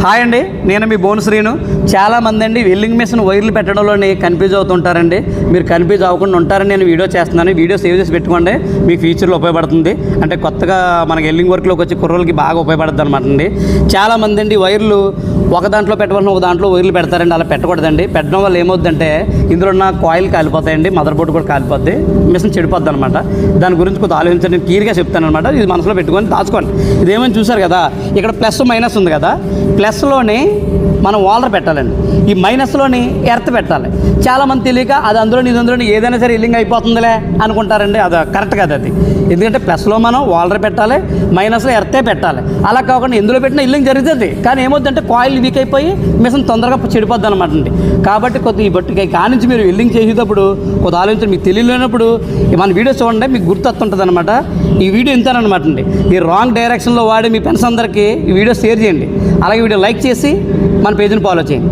Hi అండి, నేను మీ bone Srinu. చాలామంది అండి వెల్డింగ్ మిషన్ వైర్లు పెట్టడంలోనే కన్ఫ్యూజ్ అవుతుంటారండి. మీరు కన్ఫ్యూజ్ అవ్వకుండా ఉంటారని నేను వీడియో చేస్తున్నాను. వీడియో సేవ్ చేసి పెట్టుకోండి, మీకు ఫ్యూచర్లో ఉపయోగపడుతుంది. అంటే కొత్తగా మనకి వెల్డింగ్ వర్క్లోకి వచ్చి కుర్రోళ్ళకి బాగా ఉపయోగపడుతుంది అనమాట అండి. చాలామంది అండి వైర్లు ఒక దాంట్లో పెట్టవలసిన ఒక దాంట్లో వైర్లు పెడతారండి. అలా పెట్టకూడదండి. పెట్టడం వల్ల ఏమవుతుందంటే ఇందులో ఉన్న కాయిల్ కాలిపోతాయండి, మదర్ బోర్డు కూడా కాలిపోద్ది, మిషన్ చెడిపోద్ది అనమాట. దాని గురించి కొంత ఆలోచించండి. నేను క్లియర్గా చెప్తాను అనమాట. ఇది మనసులో పెట్టుకొని దాచుకోండి. ఇదేమని చూసారు కదా, ఇక్కడ ప్లస్ మైనస్ ఉంది కదా, ప్లస్లోని మనం వాల్డర్ పెట్టాలండి, ఈ మైనస్లోని ఎర్త్ పెట్టాలి. చాలామంది తెలియక అది అందులోని ఇది అందులోని ఏదైనా సరే ఇల్లింగ్ అయిపోతుందిలే అనుకుంటారండి. అది కరెక్ట్ కాదు అది. ఎందుకంటే ప్లస్లో మనం వాల్డర్ పెట్టాలి, మైనస్లో ఎర్తే పెట్టాలి. అలా కాకుండా ఎందులో పెట్టినా ఇల్లింగ్ జరుగుతుంది. కానీ ఏమవుతుందంటే కాయిల్ వీక్ అయిపోయి మిషన్ తొందరగా చెడిపోద్ది అనమాట అండి. కాబట్టి కొద్ది ఈ బట్టి కానించి మీరు వెల్డింగ్ చేసేటప్పుడు కొద్ది ఆలోచించి, మీకు తెలియలేనప్పుడు మన వీడియో చూడండి, మీకు గుర్తొస్తుంటుంది అనమాట. ఈ వీడియో ఇంతనమాట అండి. ఈ రాంగ్ డైరెక్షన్లో వాడి మీ ఫ్రెండ్స్ అందరికీ ఈ వీడియో షేర్ చేయండి. అలాగే వీడియో లైక్ చేసి మన పేజీని ఫాలో చేయండి.